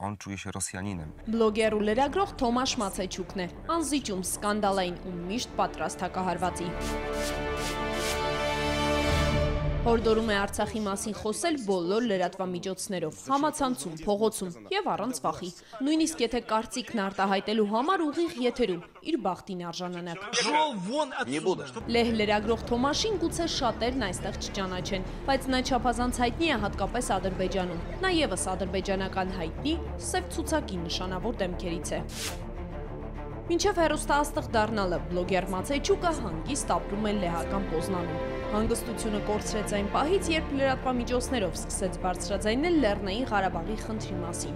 он czuje się Rosjaninem. Բլոգեր ու լրագրող Թոմաշ Մացեչուկն է, անզիջում սկանդալային ու միշտ պատրաստ հակահարվածի։ Հորդորում է Արցախի մասին խոսել բոլոր լրատվամիջոցներով, համացանցում, փողոցում եւ առանց վախի։ Նույնիսկ եթե կարծիքն արտահայտելու համար ուղիղ եթերում իր բախտին արժանանակ։ Լեհ լրագրող Թոմաշին գուցե շատերն այստեղ չճանաչեն, բայց նա չափազանց հայտնի է հատկապես Ադրբեջանում։ Նա եւս ադրբեջանական հայտնի սև ցուցակի նշանավոր դեմքերից է։ Մինչև հեռուստաաստղ դառնալը բլոգեր Մացեչուկը հանգիստ ապրում է լեհական Պոզնանում։ Հանգստությունը կորցրեց այն պահից, երբ լրատվամիջոցներով սկսեց բարձրաձայնել Լեռնային Ղարաբաղի խնդրի մասին։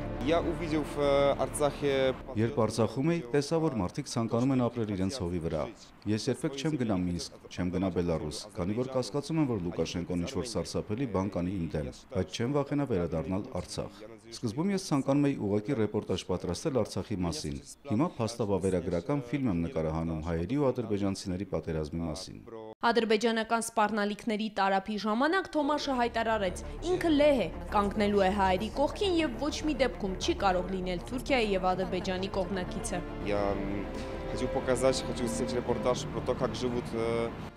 Երբ Արցախում էի, տեսա, որ մարդիկ ցանկանում են ապրել իրենց հողի վրա։ Ես երբեք չեմ գնա Մինսկ, չեմ գնա Բելարուս, քանի որ կասկածում եմ, որ Լուկաշենկոն ինչ-որ սարսափելի բան կանի իմ դեմ, բայց չեմ վախենա վերադառնալ Արցախ։ Սկզբում ես ցանկանում էի ուղղակի ռեպորտաժ պատրաստել Արցախի մասին։ Հիմա փաստավավերագրական ֆիլմ եմ նկարահանում հայերի ու ադրբեջանցիների պատերազմի մասին։ Ադրբեջանական սպառնալիքների տարափի ժամանակ Թոմաշը հայտարարեց, ինքը լեհ է, կանգնելու է հայերի կողքին եւ ոչ մի դեպքում չի կարող լինել Թուրքիայի եւ Ադրբեջանի կողմնակիցը։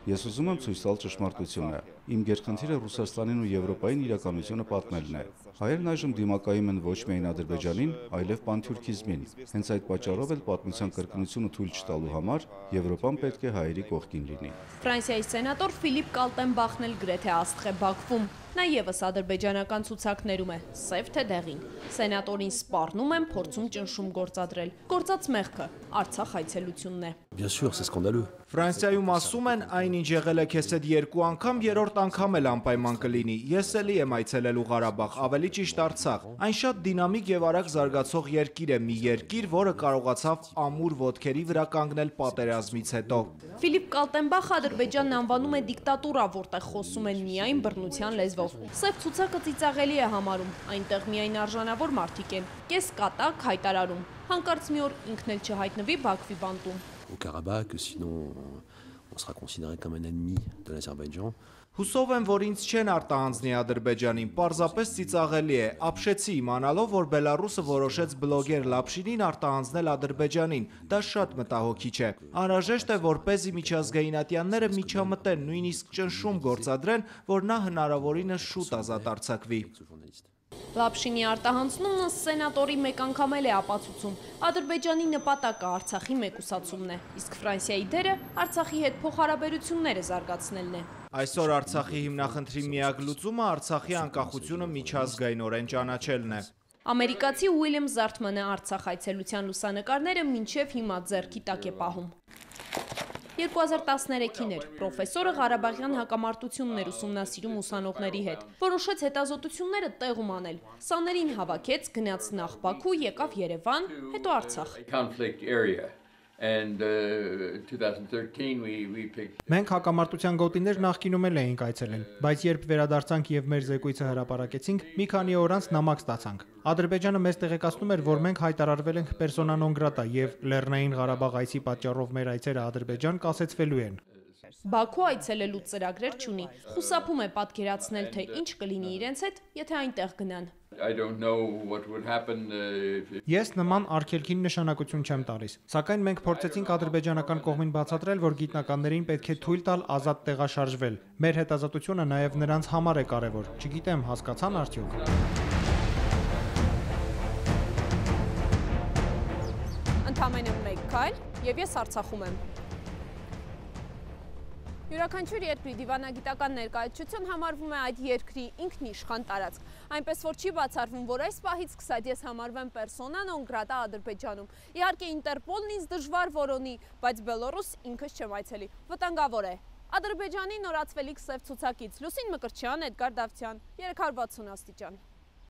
Ես ուզում եմ ցույց տալ ճշմարտությունը։ Իմ գերխնդիրը Ռուսաստանին ու Եվրոպային իրականությունը պատմելն է։ Հայերն այժմ դիմակայում են ոչ միայն Ադրբեջանին, այլև պանթյուրքիզմին։ Հենց այդ պատճառով էլ պատմության կրկնությունը թույլ չտալու համար Եվրոպան պետք է հայերի կողքին լինի։ Ֆրանսիայի սենատոր Ֆիլիպ Կալտենբախն էլ գրեթե աստղ է Բաքվում։ Նա եւս ադրբեջանական ցուցակներում է, սև թե դեղին։ Սենատորին սպառնում են, փորձում ճնշում գործադրել։ Գործած մեղքը Արցախ այցելությունն է։ Bien sûr, c'est scandaleux. Ֆրանսիայում ասում են, այն ինչ եղել է քեզ հետ 2 անգամ, 3-րդ անգամ էլ անպայման կլինի։ Ես էլի եմ այցելելու Ղարաբաղ, ավելի ճիշտ Արցախ։ Այն շատ դինամիկ եւ արագ զարգացող երկիր է, մի երկիր, որը կարողացավ ամուր ոտքերի վրա կանգնել պատերազմից հետո։ Ֆիլիպ Կալտենբախը Ադրբեջանն անվանում է դիկտատուրա, որտեղ խոսում են միայն բռնության լեզվով։ Սև ցուցակը ծիծաղելի է համարում, այնտեղ միայն արժանավոր մարդիկ են։ Կես կատակ հայտարարում։ Հանկարծ մի օր ինքն էլ չհայտնվի Բաքվի բանտում։ Au Karabakh, sinon on sera considéré comme un ennemi de l'Azerbaïdjan. Հուսով եմ, որ ինձ չեն արտահանձնի Ադրբեջանին, պարզապես ծիծաղելի է։ Ապշեցի իմանալով, որ Բելարուսը որոշեց բլոգեր Լապշինին արտահանձնել Ադրբեջանին։ Դա շատ մտահոգիչ է։ Անհրաժեշտ է, որպեսզի միջազգայնատյանները միջամտեն, նույնիսկ ճնշում գործադրեն, որ նա հնարավորինս շուտ ազատ արձակվի։ Լապշինի արտահանձնումը սենատորի մեկ անգամ էլ է ապացուցում։ Ադրբեջանի նպատակը Արցախի մեկուսացումն է, իսկ Ֆրանսիայի դերը Արցախի հետ փոխհարաբերությունները զարգացնելն է։ Այսօր Արցախի հիմնախնդրի միակ լուծումը Արցախի անկախությունը միջազգայինորեն ճանաչելն է։ Ամերիկացի Ուիլյամ Զարթմանը Արցախ այցելության լուսանկարները մինչև հիմա ձեռքի տակ է պահում։ 2013-ին էր պրոֆեսորը Ղարաբաղյան հակամարտություններ ուսումնասիրում ուսանողների հետ։ Որոշեց հետազոտությունները տեղում անել։ Սաներին հավաքեց, գնաց նախ Բաքու, եկավ Երևան, հետո Արցախ։ Մենք հակամարտության գոտիներ նախկինում էլ էինք այցելել, բայց երբ վերադարձանք եւ մեր զեկույցը հրապարակեցինք, մի քանի օր անց նամակ ստացանք։ Ադրբեջանը մեզ տեղեկացնում էր, որ մենք հայտարարվել ենք persona non grata եւ Լեռնային Ղարաբաղ այցի պատճառով մեր այցերը Ադրբեջան կասեցվելու են։ Բաքու այցելելու ծրագրեր չունի, խուսափում է պատկերացնել, թե ինչ կլինի իրենց հետ, եթե այնտեղ գնան։ Ես նման արգելքին նշանակություն չեմ տալիս, սակայն մենք փորձեցինք ադրբեջանական կողմին բացատրել, որ գիտնականներին պետք է թույլ տալ ազատ տեղաշարժվել։ Մեր հետազոտությունը նաև նրանց համար է կարևոր, չգիտեմ, հասկացան արդյոք։ Ընդամենը մեկ քայլ, եւ ես Արցախում եմ։ Յուրաքանչյուր երկրի դիվանագիտական ներկայացություն համարվում է այդ երկրի ինքնիշխան տարածք, այնպես որ չի բացառվում, որ այս պահից սկսած ես համարվեմ persona non grata Ադրբեջանում։ Իհարկե Ինտերպոլն ինձ դժվար որոնի, բայց Բելարուս ինքս չեմ այցելի, վտանգավոր է։ Ադրբեջանի նորացվելիք սև ցուցակից Լուսին Մկրտչյան, Էդգար Դավթյան, 360 աստիճան։